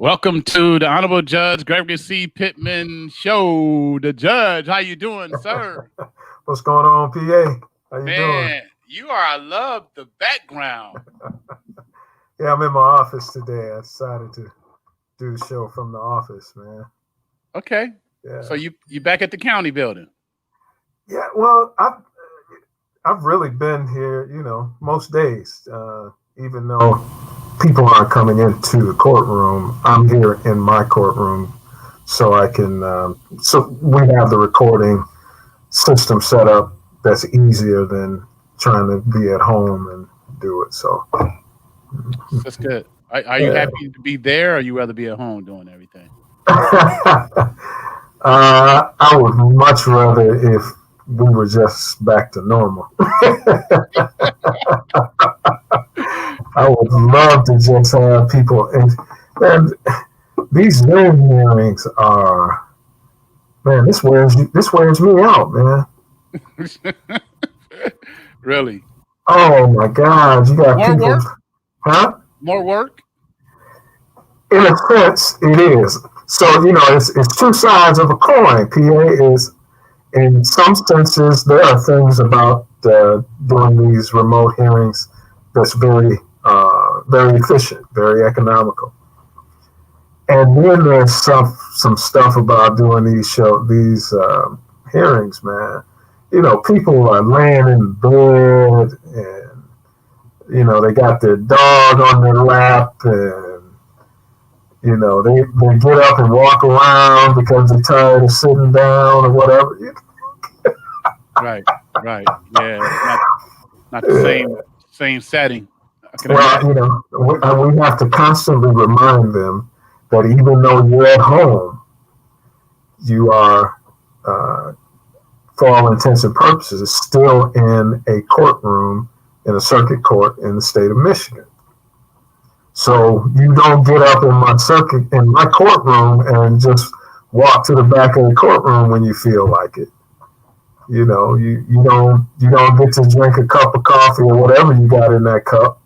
Welcome to the Honorable Judge Gregory C. Pittman Show. The Judge, how you doing, sir? What's going on, PA? How you doing? Man, you are. I love the background. Yeah, I'm in my office today. I decided to do the show from the office, man. Okay. Yeah. So you back at the county building? Yeah. Well, I've really been here, most days. Even though people aren't coming into the courtroom, I'm here in my courtroom, so I can. So we have the recording system set up that's easier than trying to be at home and do it. So that's good. Are you happy to be there, or you rather be at home doing everything? I would much rather if we were just back to normal. I would love to just have people, and these Zoom hearings are, man, this wears me out, man. Really? Oh my God, you got more people, work? Huh? More work? In a sense, it is. So it's two sides of a coin. PA is, in some senses, there are things about doing these remote hearings that's very efficient, very economical. And then there's some stuff about doing these hearings, man. People are laying in bed, and they got their dog on their lap, and they get up and walk around because they're tired of sitting down or whatever. Right. Yeah, not the same setting. Well, we have to constantly remind them that even though you're at home, you are, for all intents and purposes, still in a courtroom, in a circuit court in the state of Michigan. So you don't get up in my courtroom and just walk to the back of the courtroom when you feel like it. You don't get to drink a cup of coffee or whatever you got in that cup.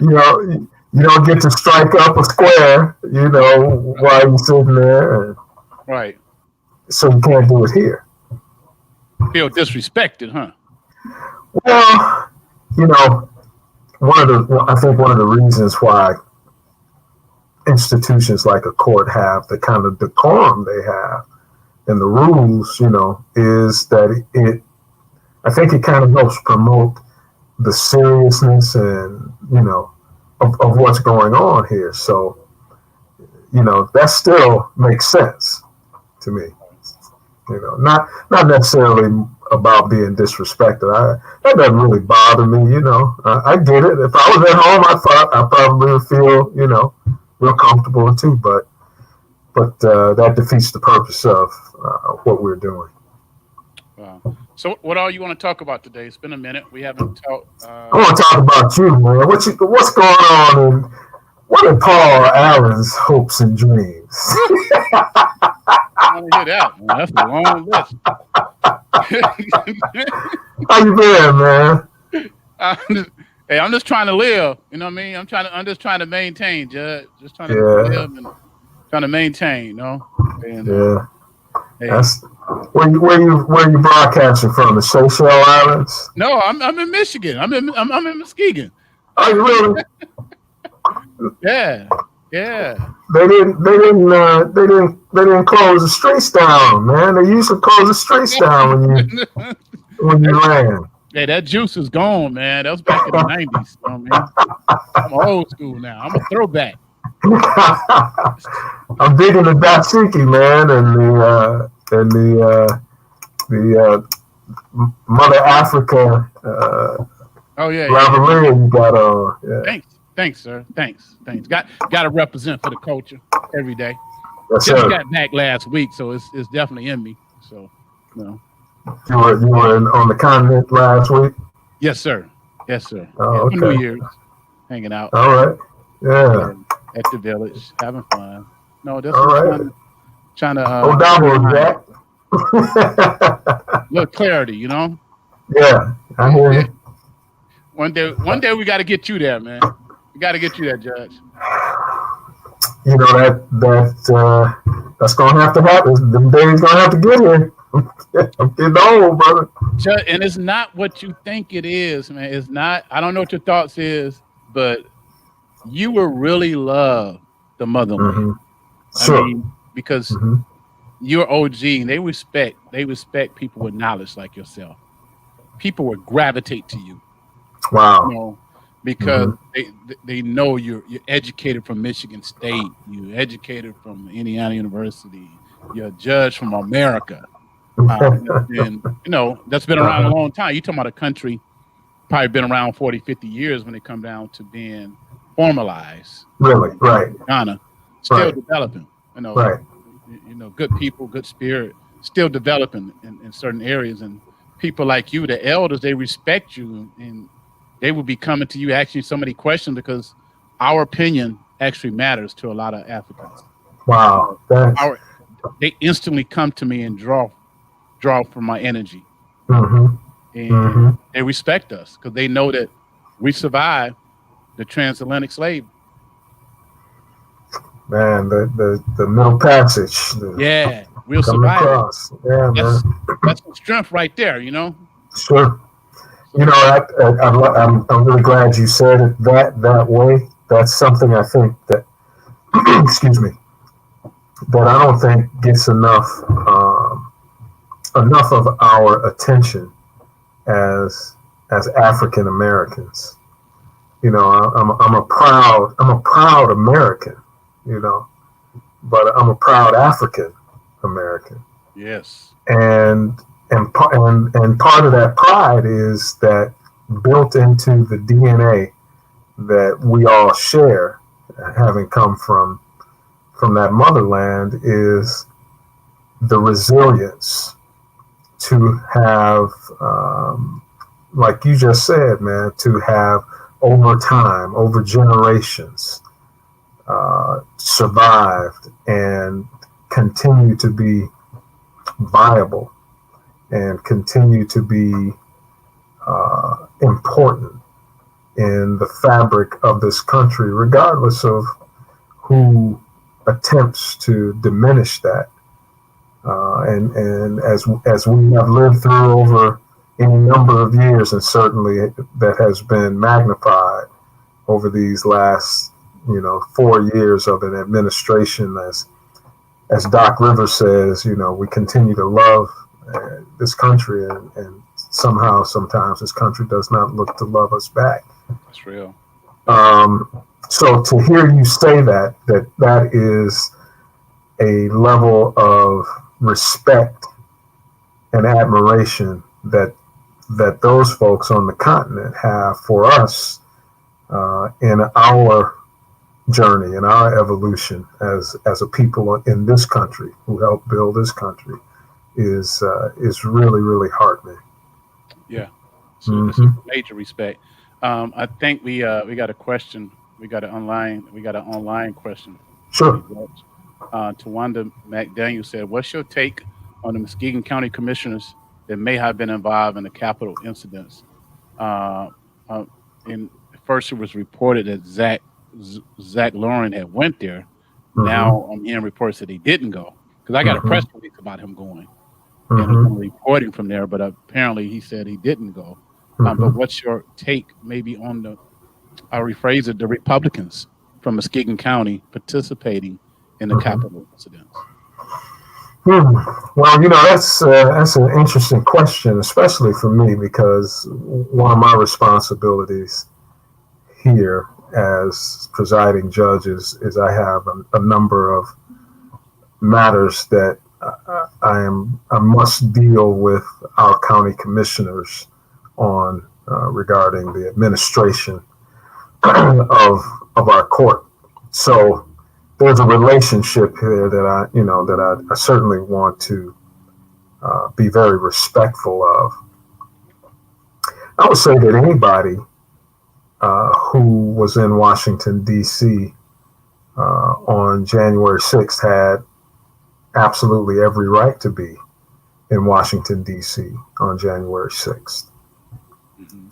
You don't get to strike up a square, while you're sitting there. Right. So you can't do it here. Feel disrespected, huh? Well, I think one of the reasons why institutions like a court have the kind of decorum they have and the rules, is that I think it kind of helps promote the seriousness and, of what's going on here. So, that still makes sense to me. Not necessarily about being disrespected. That doesn't really bother me, I get it. If I was at home, I probably would feel, real comfortable too, but that defeats the purpose of what we're doing. Wow. So what all you want to talk about today? It's been a minute. We haven't talked. I want to talk about you, man. What's going on, and what are Paul Allen's hopes and dreams? I want to hear that, man. That's a long list. How you been, man? I'm just trying to live. You know what I mean? I'm just trying to maintain, Judge. Just trying to live and trying to maintain. And, yeah. Hey. That's where you broadcasting from? The Seychelles Islands? No, I'm in Michigan. I'm in Muskegon. Are you really? Yeah. They didn't close the streets down, man. They used to close the streets down when you land. Hey, that juice is gone, man. That was back in the 90s. You know what I mean? I'm old school now. I'm a throwback. I'm digging the Dashiki, man, and the Mother Africa lavalier you got on. Yeah. Thanks, sir. Thanks. Got to represent for the culture every day. Yes, Just sir. got back last week, so it's definitely in me. So, You were on the continent last week? Yes, sir. Oh, okay. New Year's, hanging out. All right. Yeah. At the village, having fun. No, that's all right. Trying to. Jack. Little clarity, Yeah, I hear you. One day we got to get you there, man. We We got to get you that, Judge. You know that's gonna have to happen. Them days gonna have to get here. I'm getting old, brother. Judge, and it's not what you think it is, man. It's not. I don't know what your thoughts is, but you will really love the motherland. Mm-hmm. I Sure. mean, because Mm-hmm. you're OG, and they respect people with knowledge like yourself. People will gravitate to you, Wow. you know, because Mm-hmm. they know you're educated from Michigan State, you're educated from Indiana University, you're a judge from America. And that's been around a Uh-huh. long time. You talking about a country probably been around 40, 50 years when it come down to being formalized. Really? Right. Ghana still Right. developing. Right. Good people, good spirit, still developing in certain areas. And people like you, the elders, they respect you, and they will be coming to you asking you so many questions because our opinion actually matters to a lot of Africans. You Wow. know, That's. our they instantly come to me and draw from my energy, Mm-hmm. and Mm-hmm. they respect us because they know that we survived the transatlantic slave. Man, the middle passage, Yeah, we'll coming survive it. across. Yeah, man. That's that's some strength right there. Sure. You know, So I'm really glad you said it that way. That's something I think that, excuse me, that I don't think gets enough of our attention as African Americans. You know, I'm a proud American. You know, but I'm a proud African American, yes, and and part of that pride is that built into the DNA that we all share, having come from that motherland, is the resilience to have, like you just said, man, to have over time, over generations, survived and continue to be viable and continue to be important in the fabric of this country, regardless of who attempts to diminish that. And as we have lived through over any number of years, and certainly that has been magnified over these last 4 years of an administration, as Doc Rivers says, we continue to love this country, and somehow, sometimes this country does not look to love us back. that's real. So to hear you say that is a level of respect and admiration that those folks on the continent have for us in our journey, in our evolution as a people in this country who helped build this country is really, really heartening. Yeah, so it's a Mm-hmm. major respect. I think we got a question. We got an online question for you, Sure. Judge. Tawanda McDaniel said, "What's your take on the Muskegon County commissioners that may have been involved in the Capitol incidents?" Uh, uh, in first, it was reported that Zach Lauren had went there. Mm-hmm. Now I'm hearing reports that he didn't go because I got a Mm-hmm. press release about him going, and there's Mm-hmm. some reporting from there. But apparently, he said he didn't go. But Mm-hmm. what's your take, maybe on I'll rephrase it, the Republicans from Muskegon County participating in the Mm-hmm. Capitol incidents? Hmm. Well, that's an interesting question, especially for me, because one of my responsibilities here as presiding judge is I have a number of matters that I must deal with our county commissioners on, regarding the administration of our court. So there's a relationship here that I certainly want to be very respectful of. I would say that anybody who was in Washington D.C. On January 6th had absolutely every right to be in Washington D.C. on January 6th. Hmm.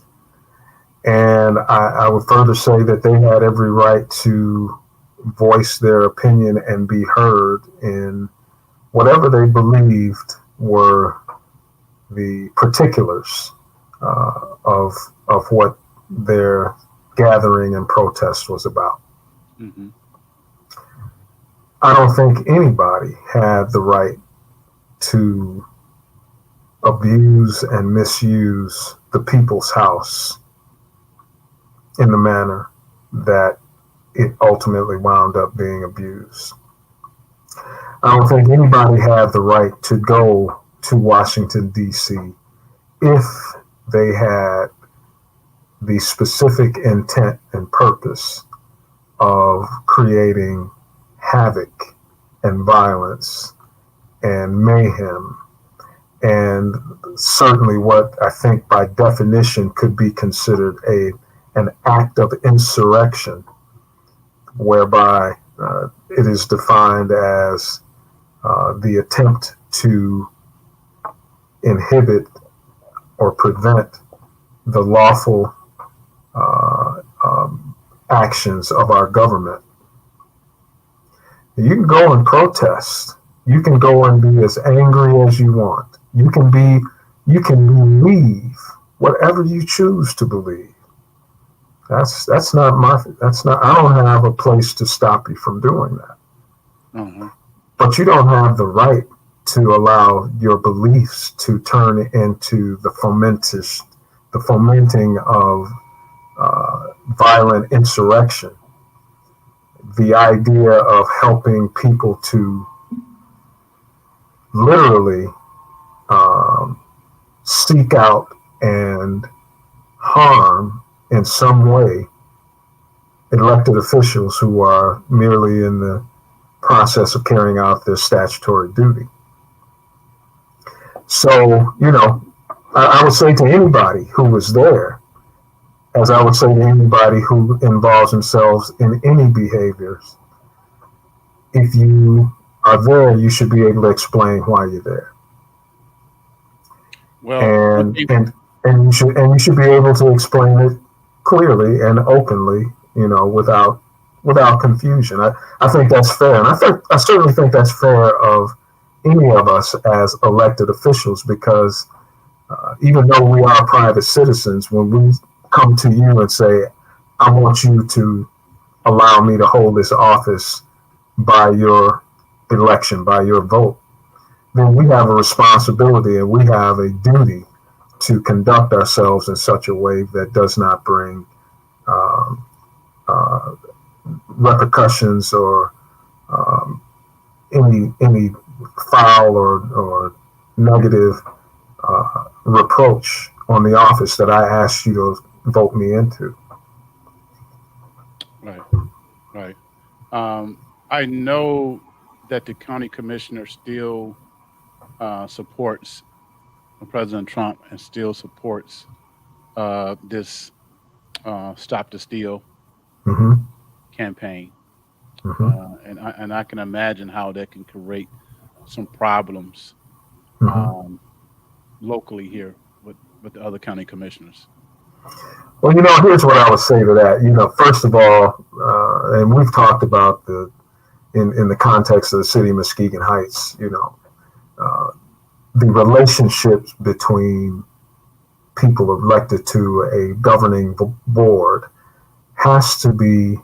And I would further say that they had every right to voice their opinion and be heard in whatever they believed were the particulars of what their gathering and protest was about. Mm-hmm. I don't think anybody had the right to abuse and misuse the people's house in the manner that it ultimately wound up being abused. I don't think anybody had the right to go to Washington, D.C. if they had the specific intent and purpose of creating havoc and violence and mayhem, and certainly what I think by definition could be considered an act of insurrection, whereby it is defined as the attempt to inhibit or prevent the lawful actions of our government. You can go and protest. You can go and be as angry as you want. You can believe whatever you choose to believe. That's not I don't have a place to stop you from doing that. Uh-huh. But you don't have the right to allow your beliefs to turn into the fomenting of violent insurrection. The idea of helping people to literally seek out and harm in some way elected officials who are merely in the process of carrying out their statutory duty. So, I would say to anybody who was there, as I would say to anybody who involves themselves in any behaviors, if you are there, you should be able to explain why you're there. Well, And you should be able to explain it clearly and openly, without confusion. I think that's fair, and I certainly think that's fair of any of us as elected officials, because even though we are private citizens, when we come to you and say, I want you to allow me to hold this office by your election, by your vote, then we have a responsibility and we have a duty to conduct ourselves in such a way that does not bring repercussions or any foul or negative reproach on the office that I asked you to vote me into. right, right. I know that the county commissioner still supports President Trump and still supports this Stop the Steal Mm-hmm. campaign. Mm-hmm. And I can imagine how that can create some problems Mm-hmm. um, locally here with the other county commissioners. Well, here's what I would say to that. First of all, and we've talked about in the context of the city of Muskegon Heights, the relationships between people elected to a governing board has to be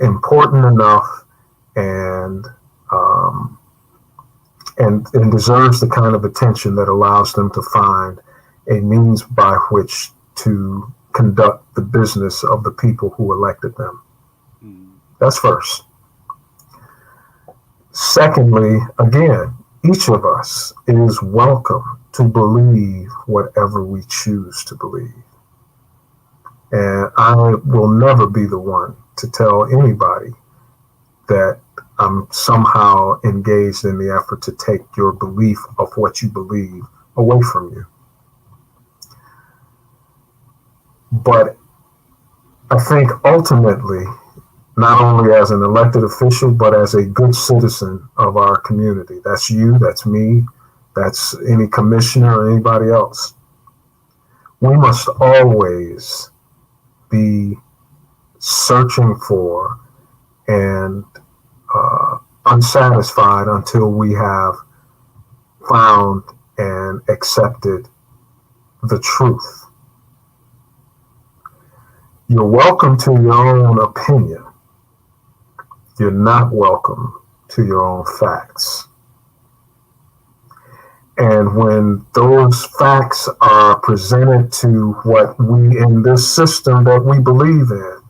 important enough and um, and deserves the kind of attention that allows them to find a means by which to conduct the business of the people who elected them. Mm. That's first. Secondly, again, each of us is welcome to believe whatever we choose to believe. And I will never be the one to tell anybody that I'm somehow engaged in the effort to take your belief of what you believe away from you. But I think ultimately, not only as an elected official, but as a good citizen of our community, that's you, that's me, that's any commissioner or anybody else, we must always be searching for and unsatisfied until we have found and accepted the truth. You're welcome to your own opinion. You're not welcome to your own facts. And when those facts are presented to what we in this system that we believe in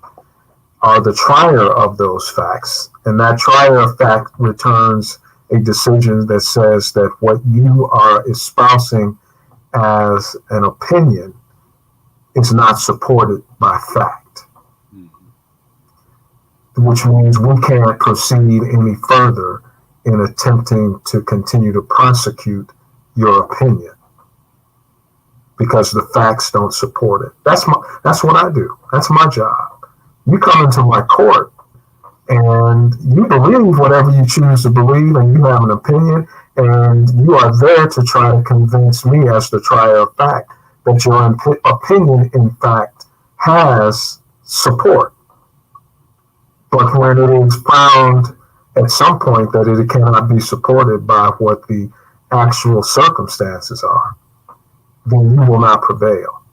are the trier of those facts, and that trier of fact returns a decision that says that what you are espousing as an opinion is not supported by fact, which means we can't proceed any further in attempting to continue to prosecute your opinion because the facts don't support it. That's what I do. That's my job. You come into my court and you believe whatever you choose to believe, and you have an opinion, and you are there to try to convince me as the trier of fact that your opinion, in fact, has support. But when it is found at some point that it cannot be supported by what the actual circumstances are, then you will not prevail.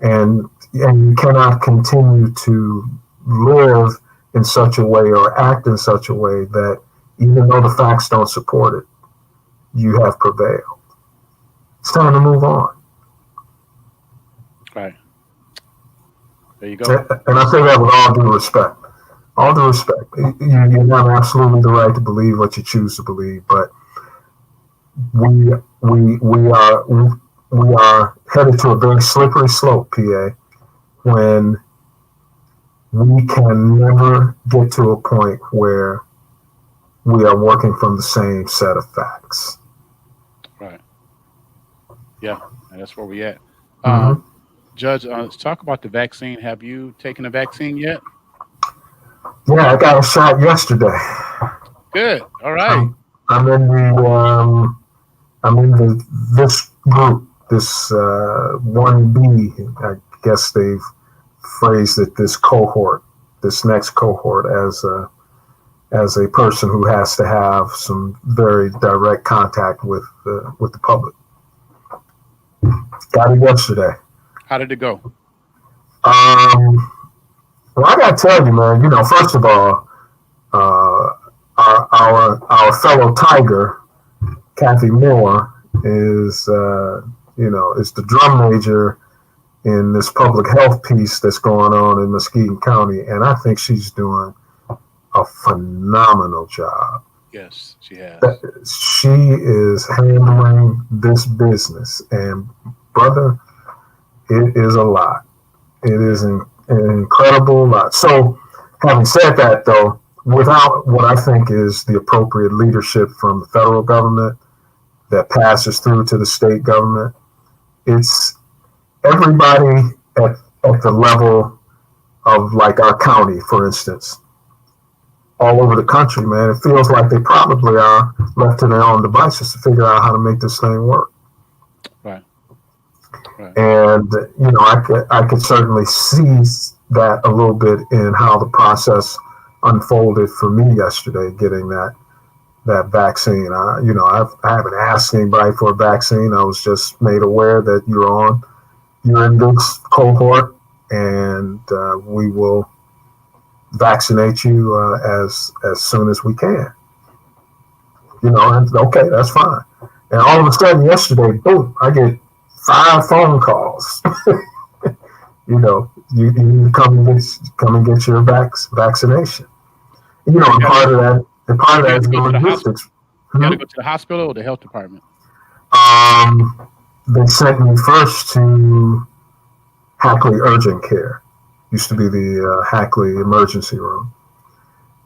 And you cannot continue to live in such a way or act in such a way that even though the facts don't support it, you have prevailed. It's time to move on. Right. There you go. And I say that with all due respect. All due respect. You have absolutely the right to believe what you choose to believe, but we are headed to a very slippery slope, PA, when we can never get to a point where we are working from the same set of facts. Right. Yeah, and that's where we at. Mm-hmm. Judge, let's talk about the vaccine. Have you taken the vaccine yet? Yeah, I got a shot yesterday. Good. All right. I'm in this group, this 1B. I guess they've phrased it, this next cohort, as a person who has to have some very direct contact with the public. Got it yesterday. How did it go? Well, I gotta tell you, man. First of all, our fellow Tiger, Kathy Moore, is the drum major in this public health piece that's going on in Muskegon County, and I think she's doing a phenomenal job. Yes, she has. She is handling this business, and brother, it is a lot. It is an incredible lot. So, having said that, though, without what I think is the appropriate leadership from the federal government that passes through to the state government, it's everybody at the level of, like, our county, for instance, all over the country, man. It feels like they probably are left to their own devices to figure out how to make this thing work. Right. And I could certainly see that a little bit in how the process unfolded for me yesterday, getting that vaccine. I haven't asked anybody for a vaccine. I was just made aware that you're in this cohort, and we will vaccinate you as soon as we can. And okay, that's fine. And all of a sudden yesterday, boom, I get 5 phone calls. You need to come and get your vaccination. And part of that is the logistics. You got to go to the hospital or the health department? They sent me first to Hackley Urgent Care. Used to be the Hackley Emergency Room.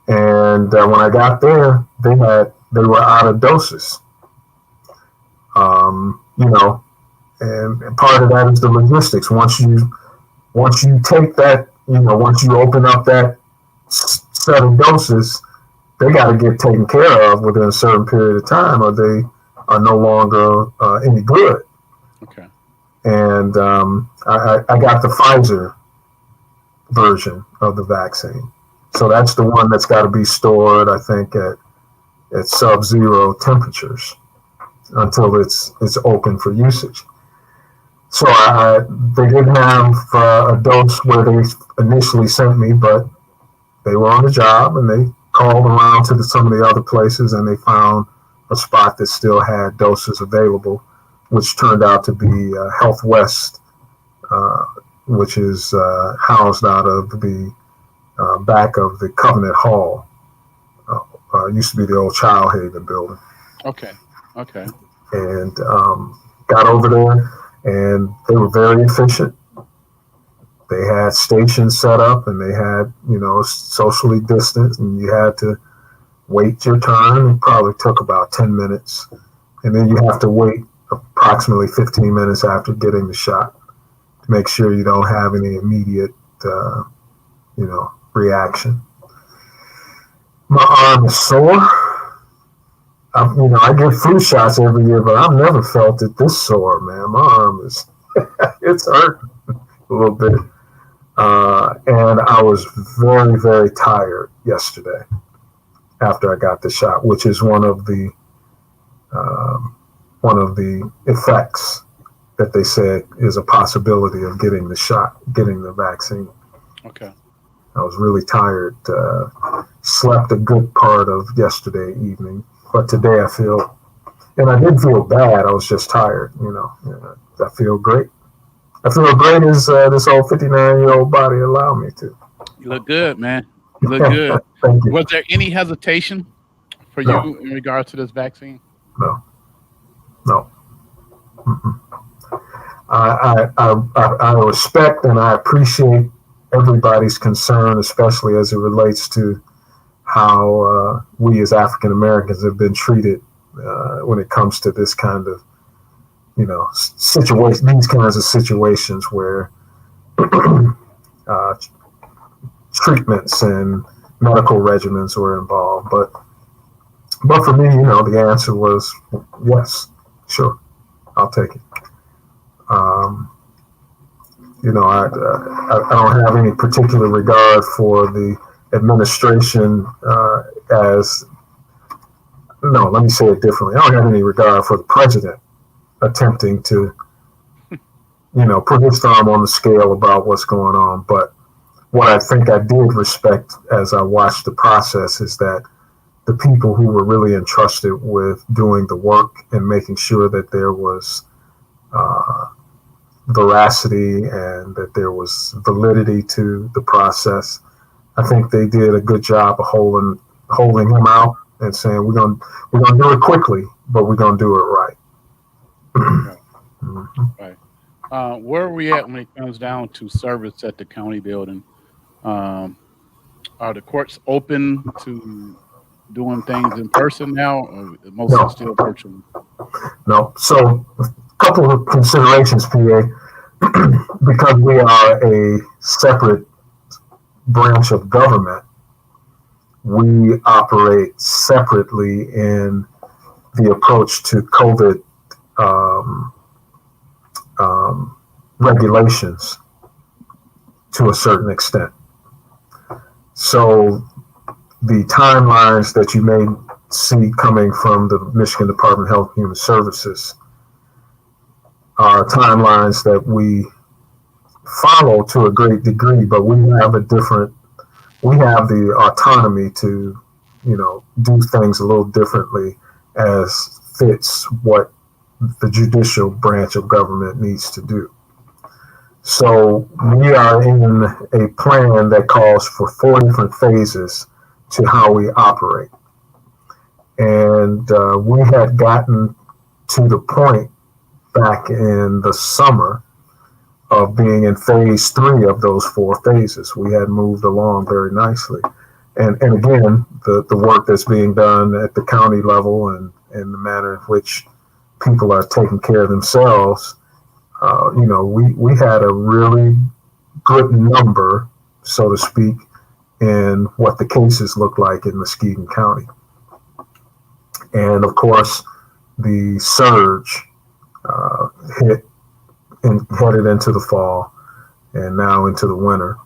And when I got there, they were out of doses. And part of that is the logistics. Once you take that, once you open up that set of doses, they got to get taken care of within a certain period of time, or they are no longer any good. Okay. And I got the Pfizer version of the vaccine. So that's the one that's got to be stored, I think, at sub-zero temperatures until it's open for usage. So they didn't have a dose where they initially sent me, but they were on the job and they called around to some of the other places and they found a spot that still had doses available, which turned out to be Health West, which is housed out of the back of the Covenant Hall. Used to be the old Child Haven building. Okay. And got over there, and they were very efficient. They had stations set up, and they had, socially distanced, and you had to wait your turn. It probably took about 10 minutes, and then you have to wait approximately 15 minutes after getting the shot to make sure you don't have any immediate, reaction. My arm is sore. I get flu shots every year, but I've never felt it this sore, man. My arm is, it's hurting a little bit. And I was very, very tired yesterday after I got the shot, which is one of the effects that they said is a possibility of getting the shot, getting the vaccine. Okay. I was really tired. Slept a good part of yesterday evening, but today I feel, and I didn't feel bad. I was just tired. I feel great. I feel great as this old 59-year-old body allowed me to. You look good, man. You look good. Thank you. Was there any hesitation for No. you in regards to this vaccine? No. Mm-mm. I respect and I appreciate everybody's concern, especially as it relates to how we as African Americans have been treated when it comes to this kind of, situation, these kinds of situations where treatments and medical regimens were involved. But for me, the answer was yes, sure, I'll take it. I don't have any particular regard for the administration let me say it differently. I don't have any regard for the president attempting to, put his thumb on the scale about what's going on. But what I think I did respect as I watched the process is that the people who were really entrusted with doing the work and making sure that there was veracity and that there was validity to the process, I think they did a good job of holding him out and saying we're gonna do it quickly, but we're gonna do it right. Right. Mm-hmm. Right. Where are we at when it comes down to service at the county building? Are the courts open to doing things in person now, or mostly still virtual? No. So a couple of considerations, PA. Because we are a separate branch of government, we operate separately in the approach to COVID regulations to a certain extent. So the timelines that you may see coming from the Michigan Department of Health and Human Services are timelines that we follow to a great degree, but we have the autonomy to, do things a little differently as fits what the judicial branch of government needs to do. So we are in a plan that calls for 4 different phases to how we operate. And we had gotten to the point back in the summer of being in phase 3 of those 4 phases. We had moved along very nicely. And again, the work that's being done at the county level and the manner in which people are taking care of themselves, we had a really good number, so to speak, in what the cases look like in Muskegon County. And of course, the surge hit and headed into the fall and now into the winter.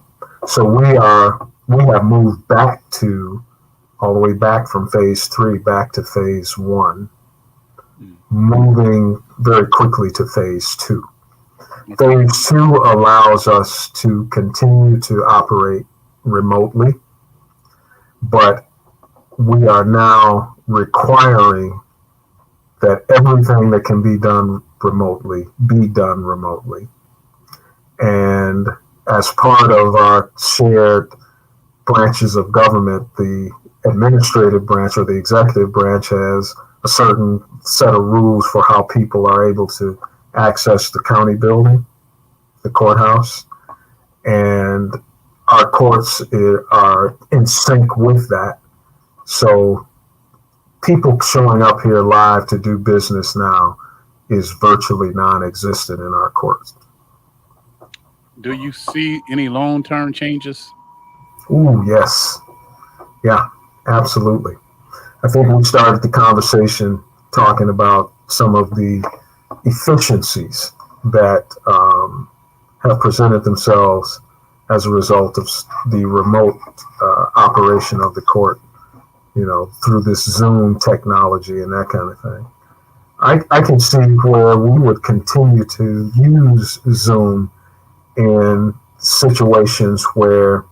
So we have moved back to all the way back from phase 3 back to phase 1, Mm. moving very quickly to phase 2. Okay. Phase 2 allows us to continue to operate remotely, but we are now requiring that everything that can be done remotely. And as part of our shared branches of government, the administrative branch or the executive branch has a certain set of rules for how people are able to access the county building, the courthouse, and our courts are in sync with that. So people showing up here live to do business now is virtually non-existent in our courts. Do you see any long-term changes? Ooh, yes. Yeah, absolutely. I think we started the conversation talking about some of the efficiencies that have presented themselves as a result of the remote operation of the court, through this Zoom technology and that kind of thing. I can see where we would continue to use Zoom in situations where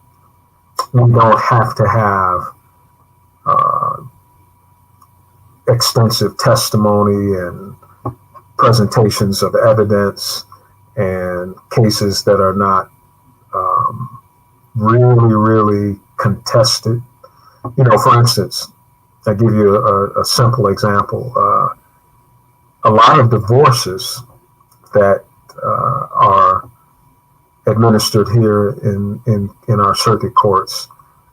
we don't have to have uh, extensive testimony and presentations of evidence and cases that are not really, really contested. For instance, I give you a simple example. A lot of divorces that are administered here in our circuit courts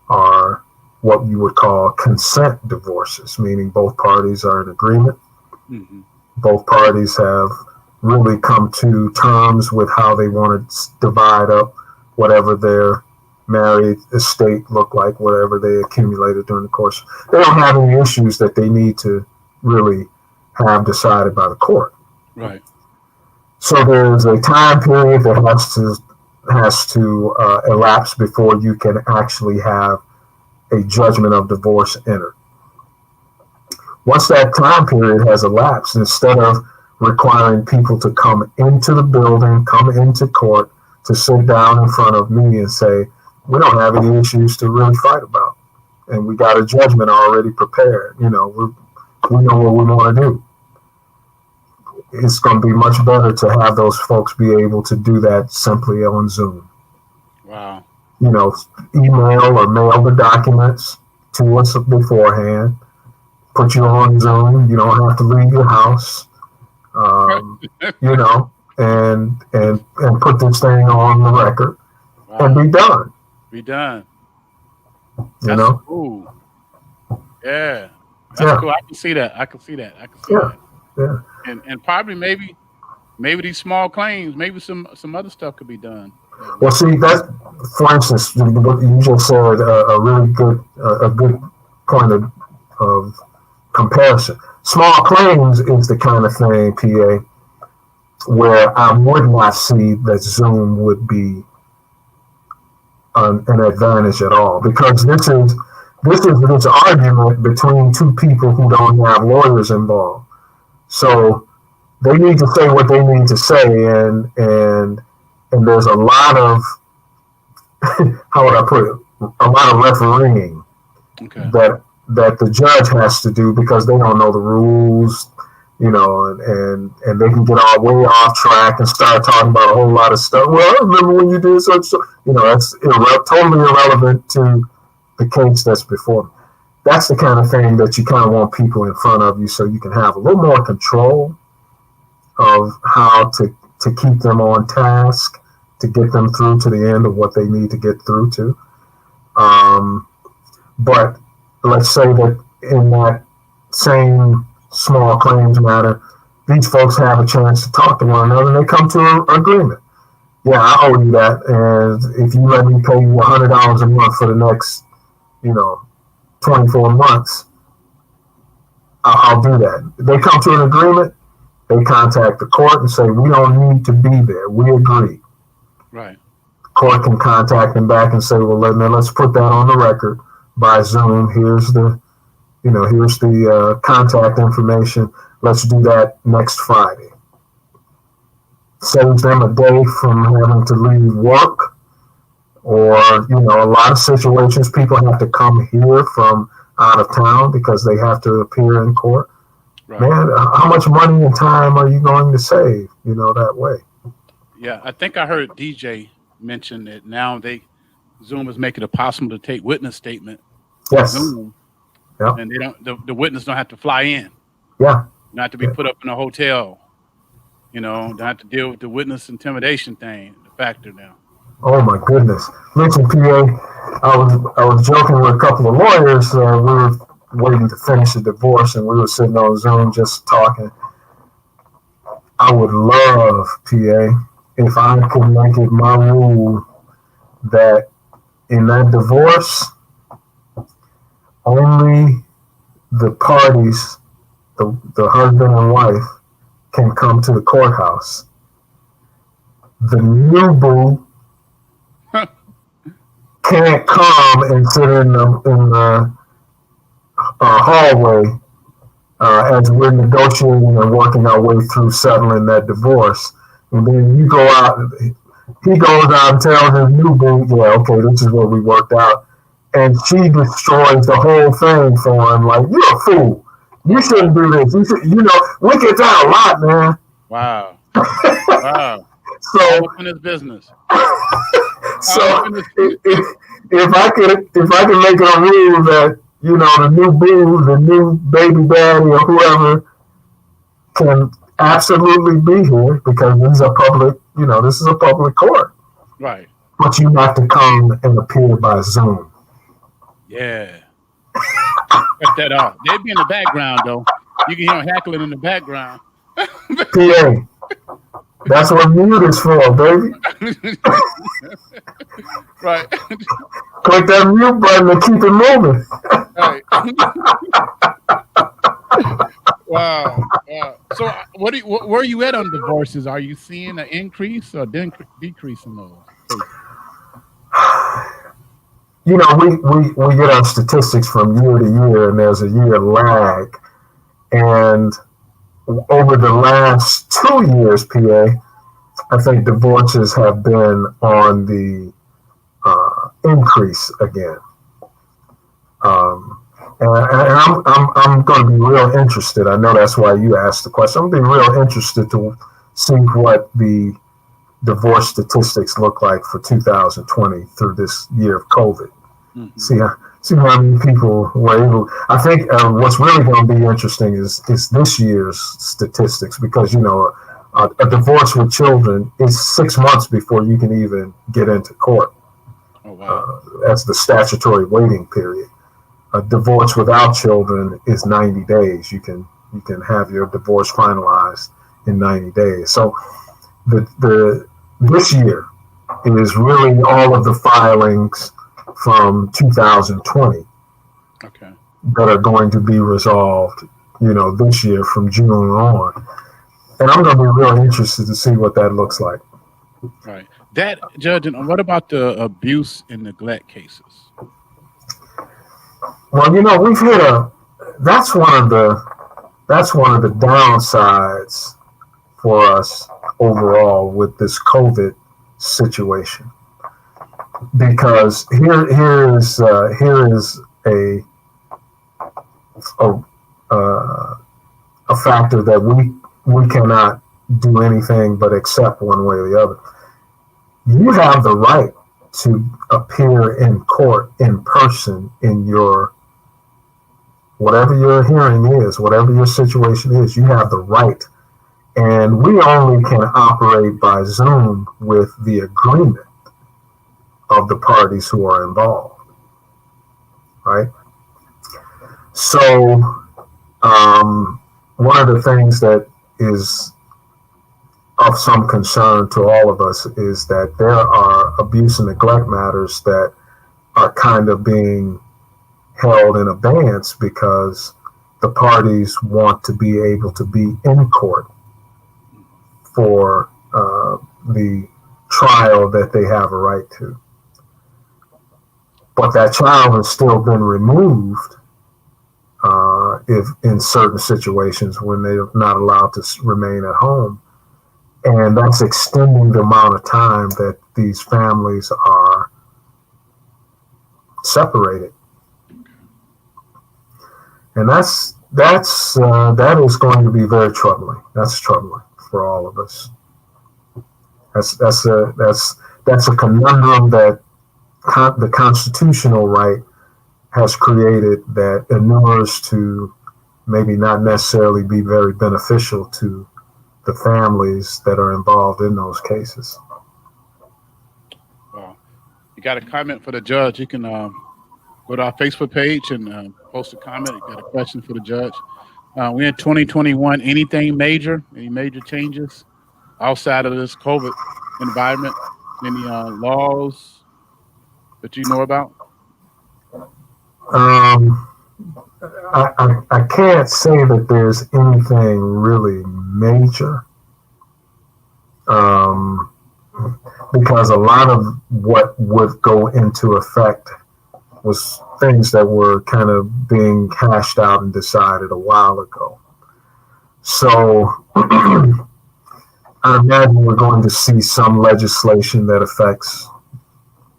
are what you would call consent divorces, meaning both parties are in agreement. Hmm. Both parties have really come to terms with how they want to divide up whatever their married estate looked like, whatever they accumulated during the course. They don't have any issues that they need to really have decided by the court. Right. So there's a time period that has to elapse before you can actually have a judgment of divorce entered. Once that time period has elapsed, instead of requiring people to come into the building, come into court to sit down in front of me and say, we don't have any issues to really fight about, and we got a judgment already prepared. We know what we want to do. It's going to be much better to have those folks be able to do that simply on Zoom. Wow. You know, email or mail the documents to us beforehand. Put you on Zoom. You don't have to leave your house. You know, and put this thing on the record and Wow. be done. Be done. You That's know, cool. Yeah. That's yeah, cool. I can see that. I can see that. I can see yeah, that. yeah. And probably maybe these small claims, maybe some other stuff could be done that Well, way. see, that, for instance, what you just said, a really good, a good point of comparison. Small claims is the kind of thing, PA, where I would not see that Zoom would be an advantage at all, because this is this argument between two people who don't have lawyers involved. So they need to say what they need to say, and there's a lot of how would I put it, a lot of refereeing Okay. that the judge has to do because they don't know the rules, and they can get all way off track and start talking about a whole lot of stuff. Well, I remember when you did such, that's totally irrelevant to the case that's before them. That's the kind of thing that you kind of want people in front of you so you can have a little more control of how to keep them on task, to get them through to the end of what they need to get through to. Um, but let's say that in that same small claims matter, these folks have a chance to talk to one another and they come to an agreement. Yeah, I owe you that, and if you let me pay you $100 a month for the next, 24 months, I'll do that. They come to an agreement. They contact the court and say, we don't need to be there. We agree. Right. court can contact them back and say, well, let's put that on the record by Zoom. Here's the contact information. Let's do that next Friday. Saves them a day from having to leave work, or a lot of situations people have to come here from out of town because they have to appear in court. Right. Man, how much money and time are you going to save? That way. Yeah, I think I heard DJ mention that now Zoom is making it possible to take witness statement. Yes. Zoom, yeah. And they the witness don't have to fly in. Yeah. Not to be put up in a hotel. Don't have to deal with the witness intimidation thing, the factor now. Oh my goodness. Listen, PA, I was joking with a couple of lawyers. We were waiting to finish a divorce and we were sitting on Zoom just talking. I would love, PA, if I could make it my rule that in that divorce, only the parties, the husband and wife, can come to the courthouse. The new boo can't come and sit in the hallway as we're negotiating and working our way through settling that divorce. And then he goes out and tells his new boo, yeah, okay, this is what we worked out. And she destroys the whole thing for him. Like, you're a fool. You shouldn't do this. We get that a lot, man. Wow. Wow. So in his business. So if I could make it a rule that the new boo, the new baby daddy, or whoever can absolutely be here because this is a public court. Right. But you have to come and appear by Zoom. Yeah. Cut that off. They'd be in the background though. You can hear them heckling in the background. PA. That's what mute is for, baby. Right. Click that mute button and keep it moving. Right. Wow. So, where are you at on divorces? Are you seeing an increase or decrease in those? We get our statistics from year to year, and there's a year lag. And over the last 2 years, PA, I think divorces have been on the increase again. And I'm going to be real interested. I know that's why you asked the question. I'm going to be real interested to see what the divorce statistics look like for 2020 through this year of COVID. Mm-hmm. See how many people were able. I think what's really going to be interesting is this year's statistics, because a divorce with children is 6 months before you can even get into court. Oh, wow. That's the statutory waiting period. A divorce without children is 90 days. You can have your divorce finalized in 90 days. So this year is really all of the filings from 2020 okay. that are going to be resolved, this year from June on. And I'm going to be really interested to see what that looks like. Right. That, Judge, and what about the abuse and neglect cases? Well, we've hit that's one of the downsides for us overall with this COVID situation, because here is a factor that we cannot do anything but accept one way or the other. You have the right to appear in court in person in your whatever your hearing is, whatever your situation is. You have the right, and we only can operate by Zoom with the agreement of the parties who are involved, right? So one of the things that is of some concern to all of us is that there are abuse and neglect matters that are kind of being held in abeyance because the parties want to be able to be in court for the trial that they have a right to. But that child has still been removed if in certain situations when they're not allowed to remain at home. And that's extending the amount of time that these families are separated. And that is going to be very troubling. That's troubling for all of us. That's a conundrum that the constitutional right has created that inures to maybe not necessarily be very beneficial to the families that are involved in those cases. Wow. You got a comment for the judge? You can go to our Facebook page and post a comment. You got a question for the judge? We're in 2021. Anything major? Any major changes outside of this COVID environment? Any laws that you know about? I can't say that there's anything really major, because a lot of what would go into effect was things that were kind of being hashed out and decided a while ago. So I imagine we're going to see some legislation that affects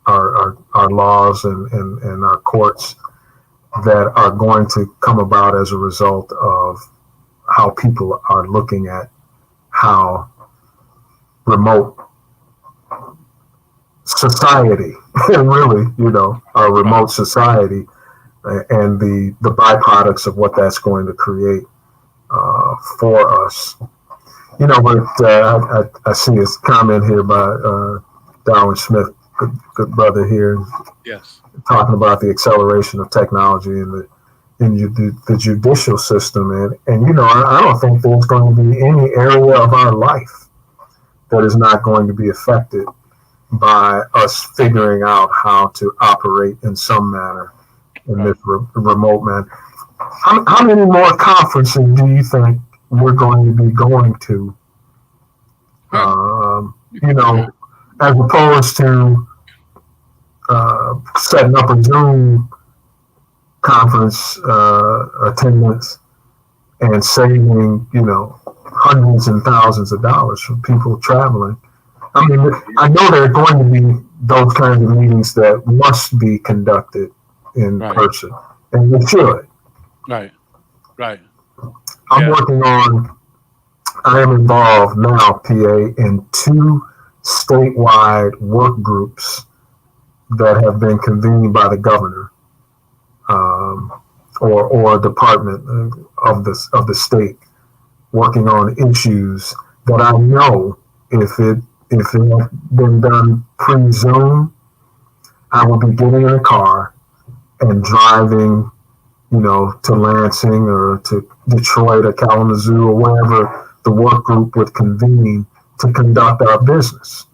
our laws and our courts that are going to come about as a result of how people are looking at how remote society, really, our remote society and the byproducts of what that's going to create for us. But I see his comment here by Darwin Smith, good brother here. Yes. Talking about the acceleration of technology in the judicial system. And I don't think there's going to be any area of our life that is not going to be affected by us figuring out how to operate in some manner in this remote manner. How many more conferences do you think we're going to be going to? As opposed to setting up a Zoom conference attendance and saving, hundreds and thousands of dollars from people traveling. I mean, I know there are going to be those kinds of meetings that must be conducted in person, and they should. Right. I am involved now, PA, in 2 statewide work groups that have been convened by the governor or a department of the state, working on issues that I know if it had been done pre-Zoom, I would be getting in a car and driving, to Lansing or to Detroit or Kalamazoo or wherever the work group would convene to conduct our business.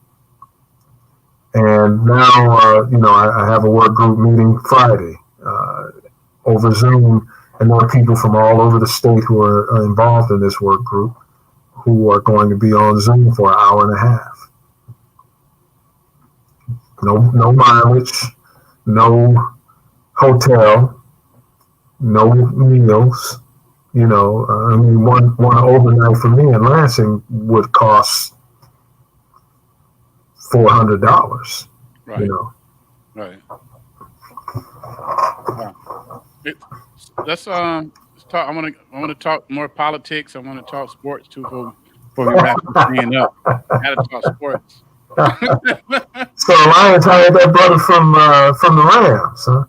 And now, I have a work group meeting Friday over Zoom, and there are people from all over the state who are involved in this work group who are going to be on Zoom for an hour and a half. No mileage, no hotel, no meals. One overnight for me in Lansing would cost $400. Right. Right. Wow. Let's talk. I want to talk more politics. I want to talk sports too before we wrap this thing up. I got to talk sports. So Lions hired that brother from the Rams, huh?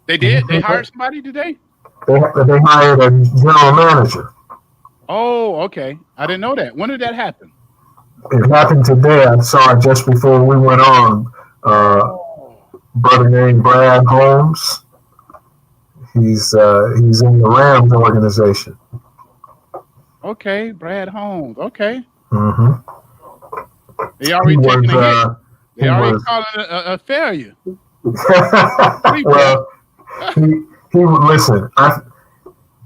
They did. They hired somebody today. They hired a general manager. Oh, okay. I didn't know that. When did that happen? It happened today. I saw it just before we went on. Brother named Brad Holmes. He's in the Rams organization. Okay, Brad Holmes. Okay. Mm-hmm. They already taking a hit. They already calling it a failure. Well, he would listen.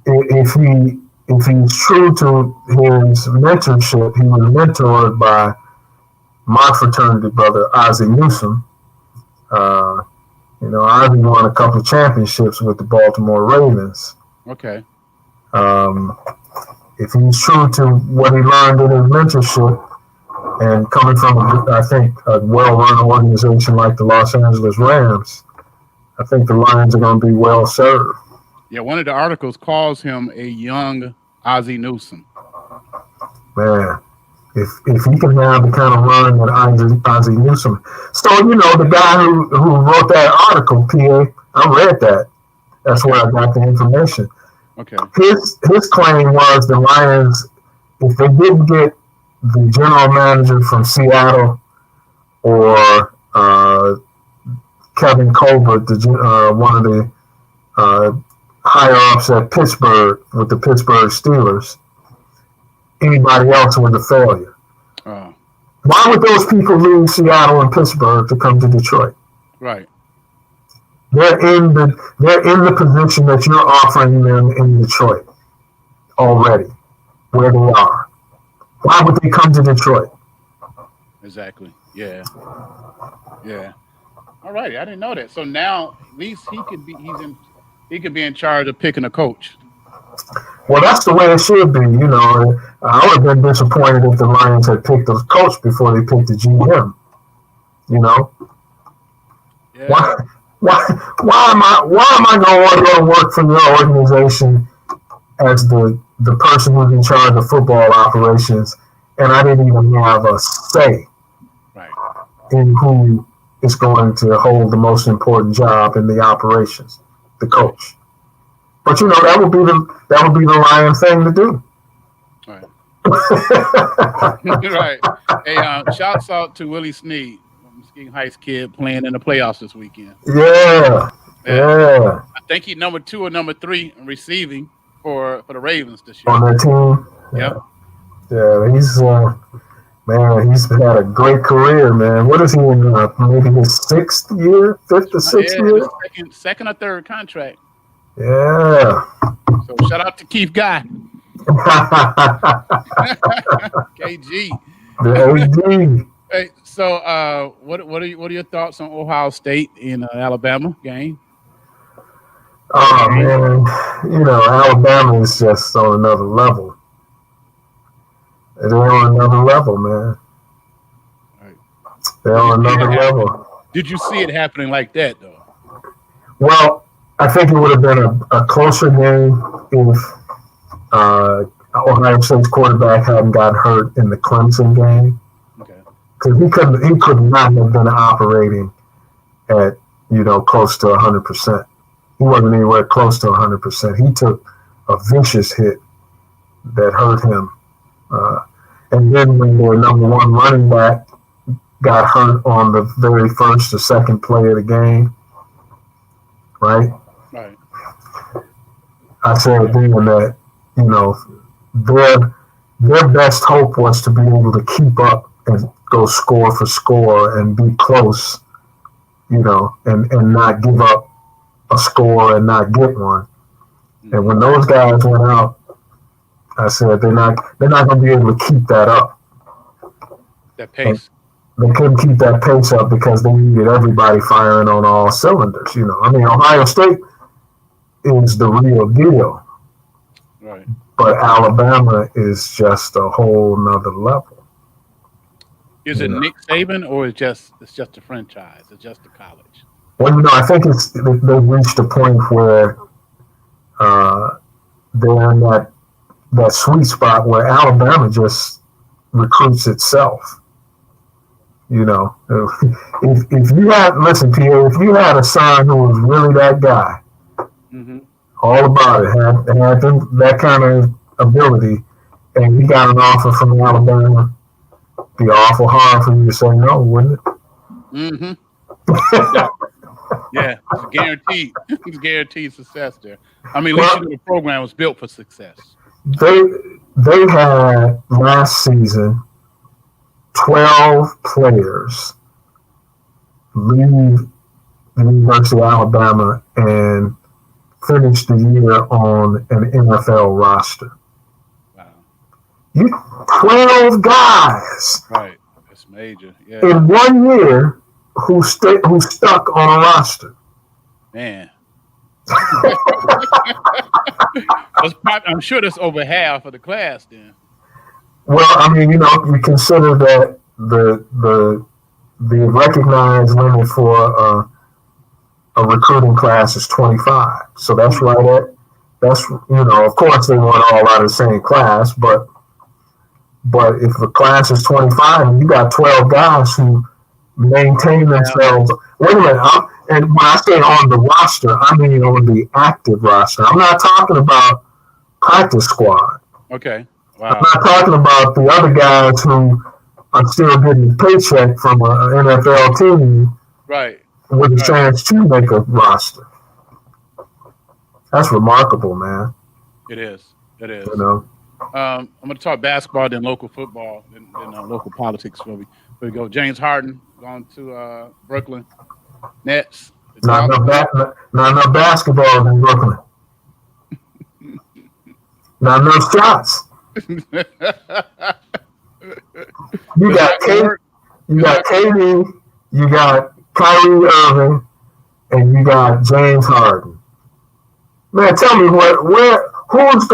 If he's true to his mentorship, he was mentored by my fraternity brother, Ozzie Newsome. Uh, Ozzie won a couple of championships with the Baltimore Ravens. Okay. Um, if he's true to what he learned in his mentorship, and coming from, I think, a well-run organization like the Los Angeles Rams, I think the Lions are going to be well served. Yeah, one of the articles calls him a young Ozzie Newsome. Man, if he can have the kind of run that Ozzie Newsome. So, the guy who wrote that article, PA, I read that. That's where I got the information. Okay. His claim was the Lions, if they didn't get the general manager from Seattle or Kevin Colbert, one of the higher ups at Pittsburgh with the Pittsburgh Steelers, anybody else was a failure. Why would those people leave Seattle and Pittsburgh to come to Detroit? Right. They're in the position that you're offering them in Detroit already, where they are. Why would they come to Detroit? Exactly. Yeah. Yeah. All right. I didn't know that. So now at least he could be in charge of picking a coach. Well, that's the way it should be. I would have been disappointed if the Lions had picked a coach before they picked the GM. Yeah. Why am I going to go to work for your organization as the person who's in charge of football operations, and I didn't even have a say in who is going to hold the most important job in the operations, the coach. But that would be the Lion thing to do. Right. Right. Hey, shouts out to Willie Snead, Muskegon Heights kid, playing in the playoffs this weekend. Yeah. I think he's number 2 or number 3 in receiving for the Ravens this year. On their team. Yep. Yeah, he's had a great career, man. What is he in? Maybe his 5th or 6th year? Second or third contract. Yeah. So shout out to Keith Guy. KG. The AD. Hey, so what are your thoughts on Ohio State in Alabama game? Oh man, Alabama is just on another level. They're on another level, man. Right. They're on another level. Did you see it happening like that, though? Well, I think it would have been a closer game if Ohio State's quarterback hadn't got hurt in the Clemson game. Okay. Because he could not have been operating at close to 100%. He wasn't anywhere close to 100%. He took a vicious hit that hurt him. And then when their number 1 running back got hurt on the very first or second play of the game, right? Right. I said then that, their best hope was to be able to keep up and go score for score and be close, and not give up a score and not get one. And when those guys went out, I said they're not going to be able to keep that up. That pace. And they couldn't keep that pace up because they needed everybody firing on all cylinders. Ohio State is the real deal. Right. But Alabama is just a whole nother level. Is it Nick Saban or it's just a franchise? It's just a college? Well, I think they've reached a point where they're in that sweet spot where Alabama just recruits itself. If you had, listen, Pierre, if you had a son who was really that guy, all about it, had that kind of ability, and he got an offer from Alabama, it'd be awful hard for you to say no, wouldn't it? Mm-hmm. Yeah, it's guaranteed. It's guaranteed success there. At least the program was built for success. They had last season 12 players leave the University of Alabama and finish the year on an NFL roster. Wow. 12 guys. Right. Yeah. in 1 year who stuck on a roster. Man. I'm sure that's over half of the class then. Well, I mean, you consider that the recognized limit for a recruiting class is 25. So that's right at of course they weren't all out of the same class, but if the class is 25 and you got 12 guys who maintain themselves, wait a minute, and when I say on the roster, I mean on the active roster. I'm not talking about practice squad. Okay. I'm Wow. not talking about the other guys who are still getting a paycheck from an NFL team Right. with a chance to make a roster. That's remarkable, man. It is. I'm going to talk basketball, then local football, then local politics. Where we go. James Harden going to Brooklyn Nets. Not enough basketball in Brooklyn. Not enough shots. You got KD, you got Kyrie Irving, and you got James Harden. Man, tell me who's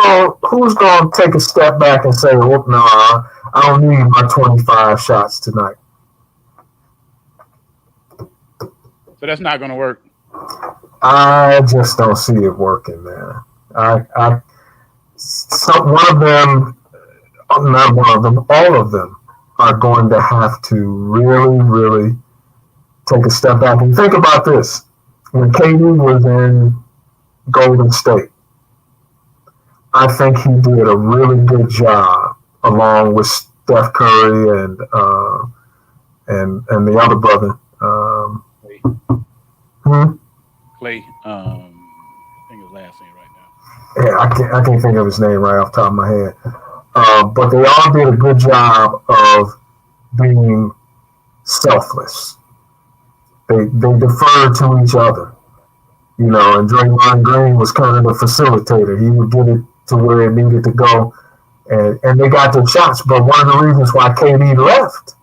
going to take a step back and say, "Oh, no, I don't need my 25 shots tonight." So that's not going to work. I just don't see it working, man. One of them, not one of them, all of them are going to have to really, really take a step back and think about this. When KD was in Golden State, I think he did a really good job along with Steph Curry and the other brother. Clay. I think his last name right now. Yeah, I can't think of his name right off the top of my head. But they all did a good job of being selfless. They deferred to each other. And Draymond Green was kind of the facilitator. He would get it to where it needed to go, and they got their shots. But one of the reasons why KD left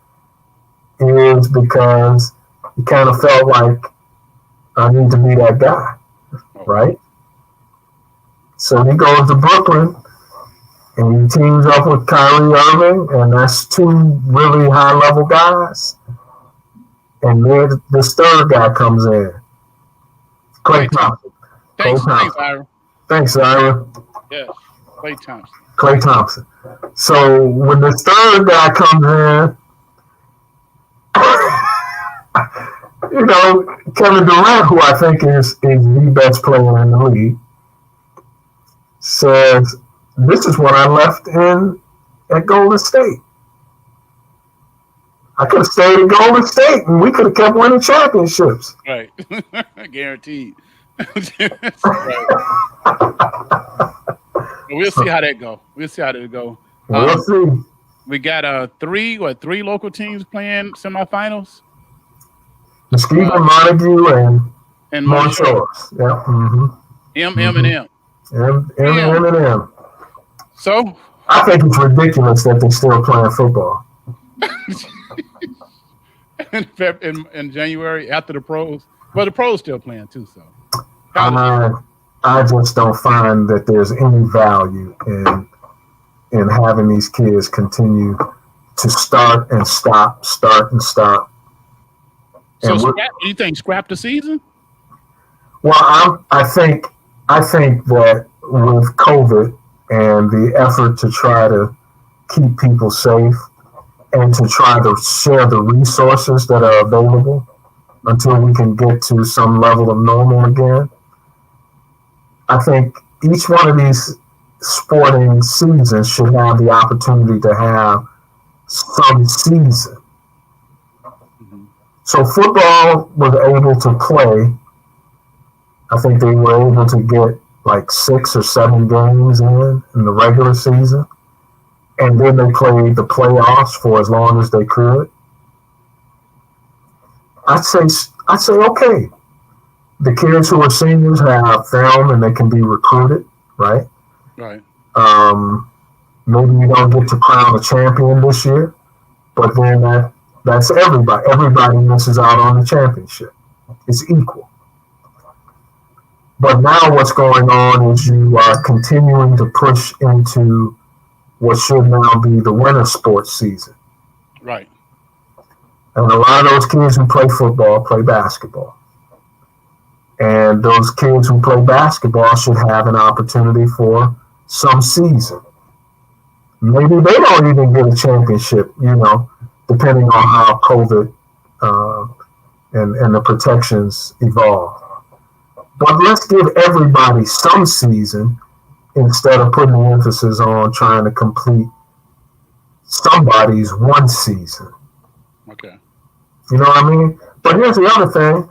is because he kind of felt like, I need to be that guy, right? So he goes to Brooklyn, and he teams up with Kyrie Irving, and that's two really high-level guys. And then this third guy comes in. Klay Thompson. Thanks, Ira. Yeah, Klay Thompson. Klay Thompson. So when the third guy comes in, Kevin Durant, who I think is the best player in the league, says, "This is what I left in at Golden State. I could have stayed in Golden State and we could have kept winning championships." Right. Guaranteed. We'll see how that go. We'll see. We got three local teams playing semifinals. Muskegon, Montague, and Montrose. Yeah. Mm-hmm. M. So I think it's ridiculous that they're still playing football. in January after the pros. Well, the pros still playing too, so. I just don't find that there's any value in having these kids continue to start and stop. So, do you think scrap the season? Well, I think that with COVID and the effort to try to keep people safe and to try to share the resources that are available until we can get to some level of normal again, I think each one of these sporting seasons should have the opportunity to have some season. Mm-hmm. So football was able to play. I think they were able to get like 6 or 7 games in the regular season. And then they played the playoffs for as long as they could. I'd say, okay. The kids who are seniors have film and they can be recruited, right? Right. Maybe you don't get to crown a champion this year, but then That's everybody. Everybody misses out on the championship. It's equal. But now what's going on is you are continuing to push into what should now be the winter sports season. Right. And a lot of those kids who play football play basketball. And those kids who play basketball should have an opportunity for some season. Maybe they don't even get a championship, depending on how COVID and the protections evolve. But let's give everybody some season instead of putting the emphasis on trying to complete somebody's one season. Okay. You know what I mean? But here's the other thing.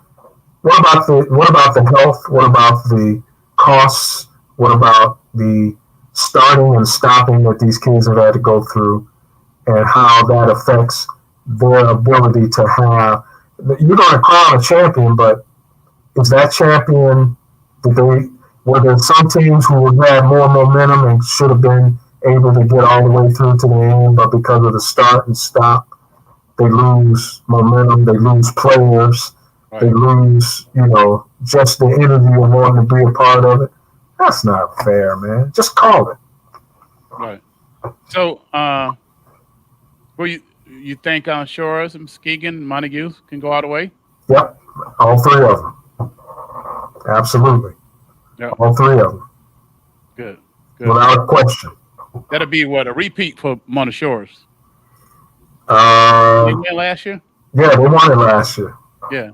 What about the health? What about the costs? What about the starting and stopping that these kids have had to go through, and how that affects their ability to have? You're going to crown a champion, but is that champion? Were there some teams who had more momentum and should have been able to get all the way through to the end, but because of the start and stop, they lose momentum, they lose players, right. They lose, just the energy of wanting to be a part of it. That's not fair, man. Just call it. Right. So, you think Shores and Muskegon, Montague can go all the way? Yep, all three of them. Absolutely. Yep. All three of them. Good. Without question. That'll be a repeat for Mona Shores. They won last year? Yeah, they won it last year. Yeah.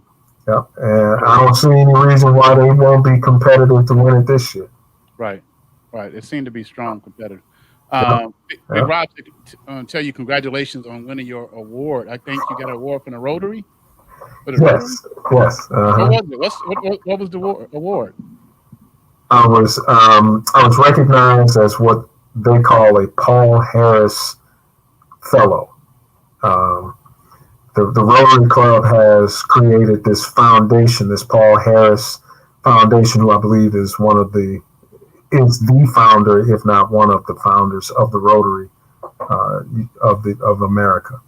Yep. And I don't see any reason why they won't be competitive to win it this year. Right. It seemed to be strong competitive. Big Rob, tell you congratulations on winning your award. I think you got an award from the Rotary. Yes. Uh-huh. What was it? What was the award? I was recognized as what they call a Paul Harris Fellow. The Rotary Club has created this foundation, this Paul Harris Foundation, who I believe is the founder, if not one of the founders of the Rotary of America,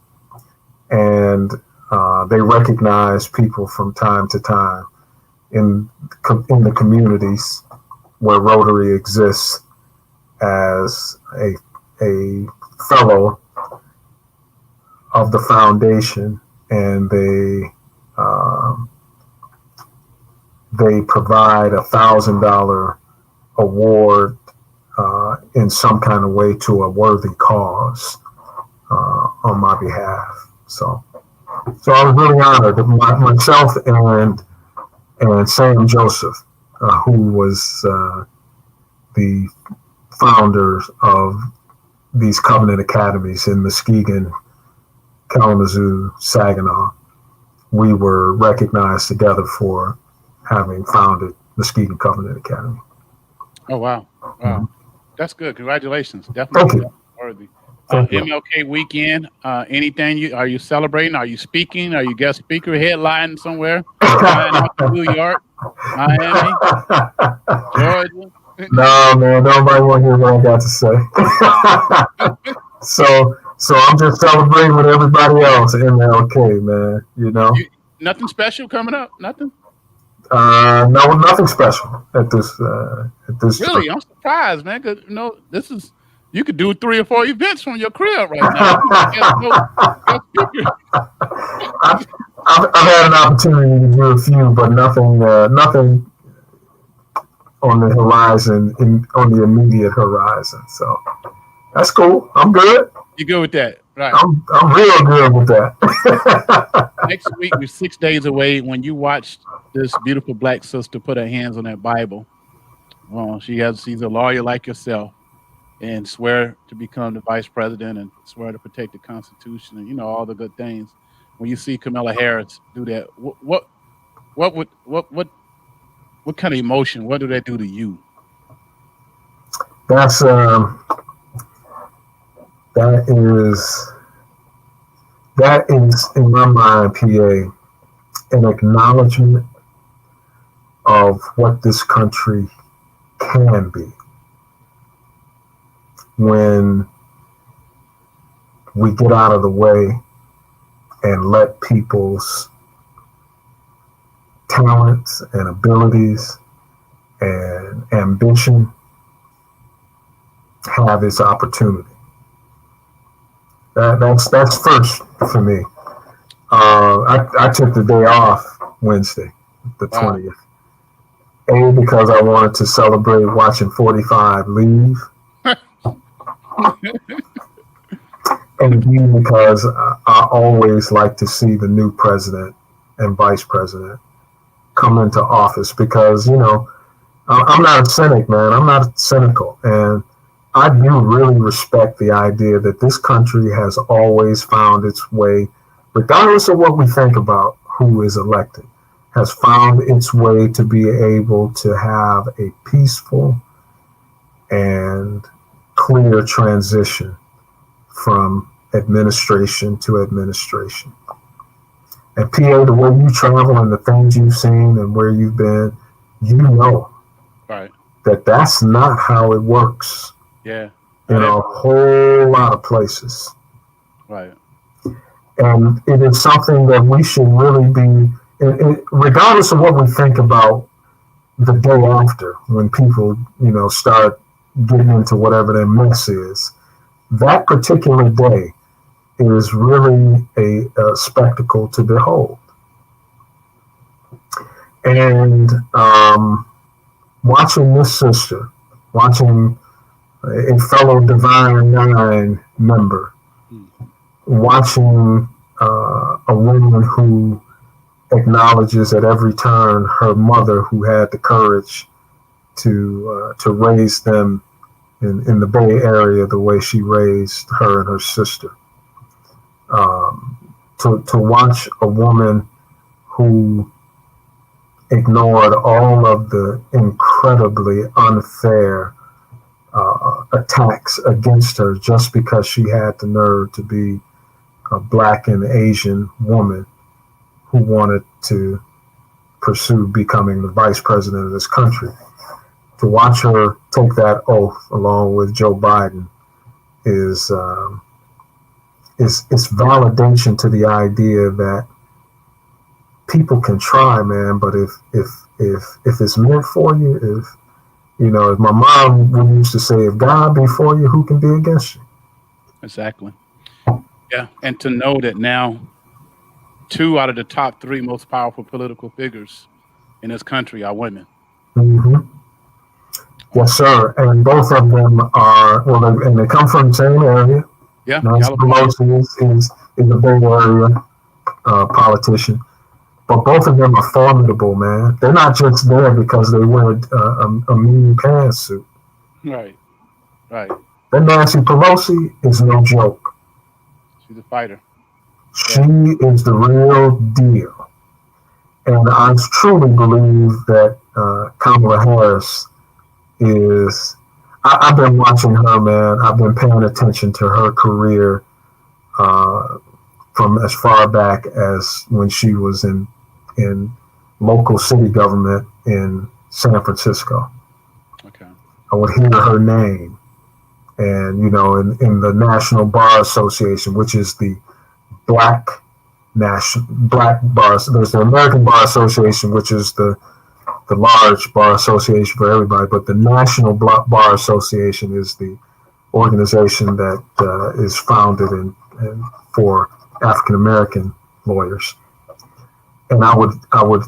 and they recognize people from time to time in the communities where Rotary exists as a fellow of the foundation, and they provide $1,000 award in some kind of way to a worthy cause on my behalf. So I was really honored. Myself and Sam Joseph, who was the founders of these Covenant Academies in Muskegon, Kalamazoo, Saginaw, we were recognized together for having founded Muskegon Covenant Academy. Oh, wow. Mm-hmm. That's good. Congratulations. Definitely worthy. MLK weekend, anything are you celebrating? Are you speaking? Are you guest speaker, headlining somewhere? Flying out to New York, Miami, Georgia? No, man, nobody want to hear what I got to say. So I'm just celebrating with everybody else at MLK, man. Nothing special coming up? Nothing? No, nothing special at this. Really, I'm surprised, man. Because you could do 3 or 4 events from your crib right now. I've had an opportunity to do a few, but nothing on the horizon, on the immediate horizon. So that's cool. I'm good. You good with that, right? I'm real good with that. Next week, we're 6 days away. When you watch this beautiful black sister put her hands on that Bible, she's a lawyer like yourself, and swear to become the vice president and swear to protect the Constitution and all the good things. When you see Kamala Harris do that, what kind of emotion? What do that do to you? That is in my mind, PA, an acknowledgement of what this country can be when we get out of the way and let people's talents and abilities and ambition have its opportunity. That's first for me. I took the day off Wednesday, the Wow. 20th. A, because I wanted to celebrate watching 45 leave, and B, because I always like to see the new president and vice president come into office because, I'm not a cynic, man. I'm not cynical. And I do really respect the idea that this country has always found its way, regardless of what we think about who is elected, has found its way to be able to have a peaceful and clear transition from administration to administration. And PA, the way you travel and the things you've seen and where you've been, you know Right. that that's not how it works Yeah. in a whole lot of places. Right. And it is something that we should really be, regardless of what we think about the day after, when people, start getting into whatever their mess is, that particular day is really a spectacle to behold. And watching this sister, watching a fellow Divine Nine member, watching a woman who acknowledges at every turn her mother, who had the courage to raise them in the Bay Area the way she raised her and her sister. To watch a woman who ignored all of the incredibly unfair attacks against her just because she had the nerve to be a Black and Asian woman who wanted to pursue becoming the vice president of this country. To watch her take that oath along with Joe Biden is validation to the idea that people can try, man, but if it's meant for you, if my mom used to say, if God be for you, who can be against you? Exactly. Yeah. And to know that now 2 out of the top 3 most powerful political figures in this country are women. Mm-hmm. Yes, sir. And both of them are, and they come from the same area. Yeah. Nancy Pelosi is a Bay Area politician. But both of them are formidable, man. They're not just there because they wear a mean pantsuit. Right. Right. That Nancy Pelosi is no joke. She's a fighter. She is the real deal. And I truly believe that Kamala Harris is. I've been watching her, man. I've been paying attention to her career from as far back as when she was in local city government in San Francisco. Okay. I would hear her name, and in the National Bar Association, which is the black bar. There's the American Bar Association, which is the large bar association for everybody, but the National Bar Association is the organization that is founded and for African American lawyers. And I would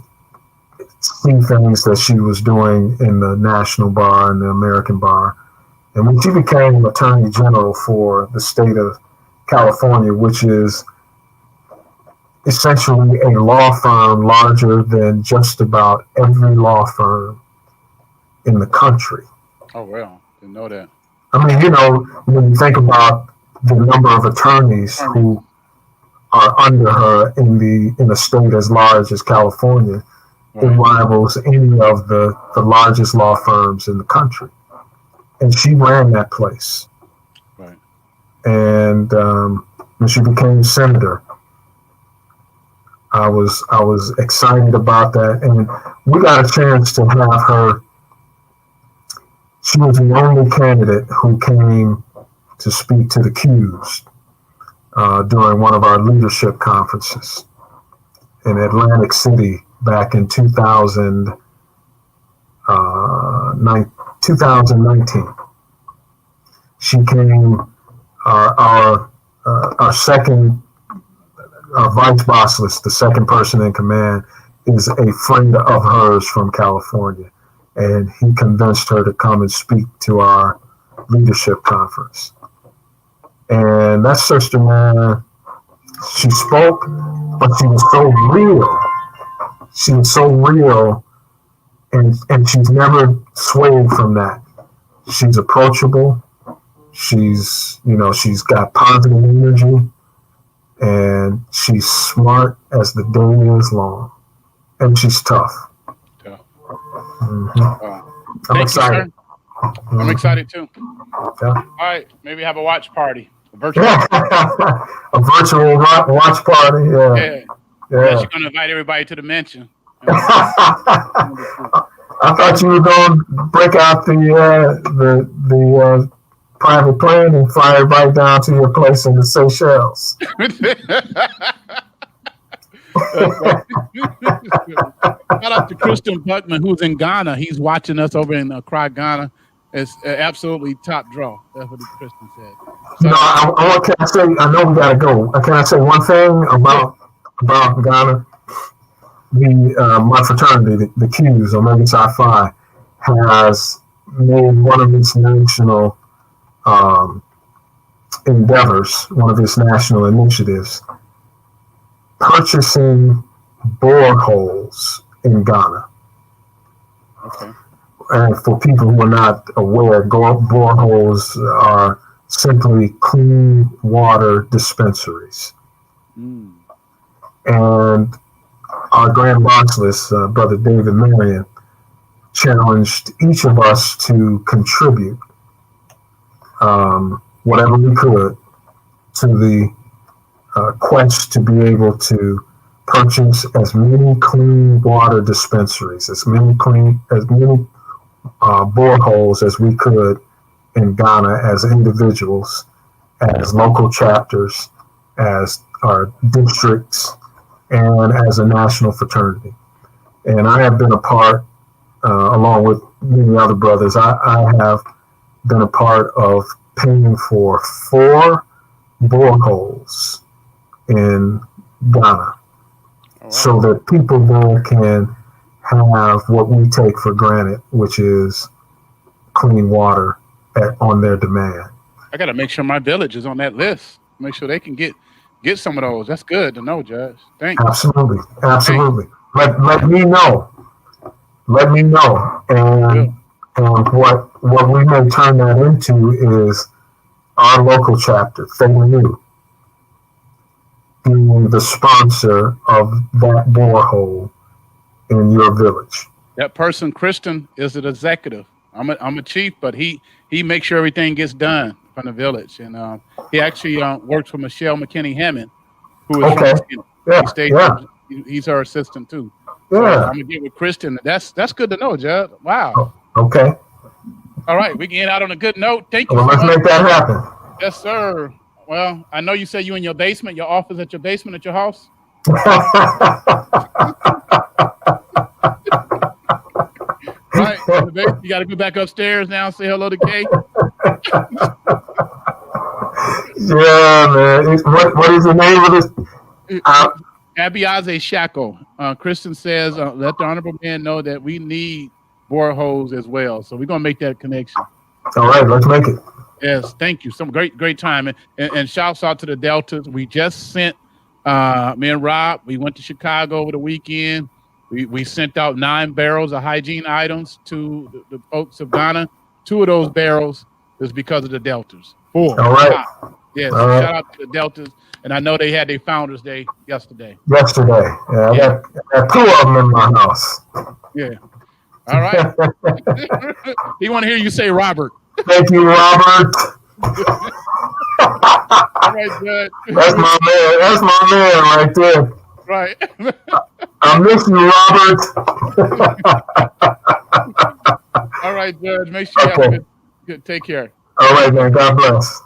see things that she was doing in the National Bar and the American Bar. And when she became Attorney General for the state of California, which is essentially a law firm larger than just about every law firm in the country. Oh, well, didn't know that. I mean, when you think about the number of attorneys who are under her in a state as large as California, it rivals any of the largest law firms in the country. And she ran that place. Right. And when she became senator, I was excited about that, and we got a chance to have her. She was the only candidate who came to speak to the accused during one of our leadership conferences in Atlantic City back in 2019. She came, our second vice boss list, the second person in command, is a friend of hers from California. And he convinced her to come and speak to our leadership conference. And that sister, man, she spoke, but she was so real. She was so real, and she's never swayed from that. She's approachable. She's got positive energy, and she's smart as the day is long, and she's tough. Yeah. I'm excited. You, I'm excited too. Yeah. All right, maybe have a watch party, a virtual. A virtual watch party. Yeah. Yeah. Unless you're gonna invite everybody to the mansion. I thought you were going to break out the private plane and fly everybody down to your place in the Seychelles. Shout out to Christian Pittman, who's in Ghana. He's watching us over in Accra, Ghana. It's absolutely top draw. That's what Christian said. So, Can I say? I know we gotta go. Can I say one thing about Ghana? My fraternity, the Qs, Omega Psi Phi, has made one of its national endeavors, one of its national initiatives, purchasing boreholes in Ghana. Okay. And for people who are not aware, boreholes are simply clean water dispensaries. Mm. And our Grand Box List, Brother David Marion, challenged each of us to contribute whatever we could to the quest to be able to purchase as many clean water dispensaries, as many boreholes as we could in Ghana as individuals, as local chapters, as our districts, and as a national fraternity. And I have been a part, along with many other brothers, I have been a part of paying for 4 boreholes in Ghana, so that people there can have what we take for granted, which is clean water on their demand. I got to make sure my village is on that list. Make sure they can get some of those. That's good to know, Judge. Thanks. Absolutely. Let me know. And what we may turn that into is our local chapter, Theta Nu, being the sponsor of that borehole in your village. That person, Christian, is an executive. I'm a chief, but he makes sure everything gets done from the village. And he actually works for Michelle McKinney-Hammond, who is from he's her assistant too. Yeah. So I'm gonna get with Christian. That's good to know, Judd. Wow. Okay. All right, we can end out on a good note. Thank you. Well, let's make that happen. Yes, sir. Well, I know you said you in your basement, your office at your basement at your house. Right. You got to go back upstairs now and say hello to Kay. Yeah, man. What is the name of this? Abiaze Shako. Kristen says, let the honorable man know that we need boreholes as well. So we're going to make that connection. All right, let's make it. Yes, thank you. Some great time. And shouts out to the Deltas. We just sent, me and Rob, we went to Chicago over the weekend. We sent out 9 barrels of hygiene items to the folks of Ghana. 2 of those barrels is because of the Deltas. 4. All right. Yes, All right. Shout out to the Deltas. And I know they had their Founders Day yesterday. Yeah, I got 2 of them in my house. Yeah. All right. He want to hear you say Robert. Thank you, Robert. All right, Judge. That's my man. That's my man right there. Right. I miss you, Robert. All right, Judge. Make sure you have a good take care. All right, man. God bless.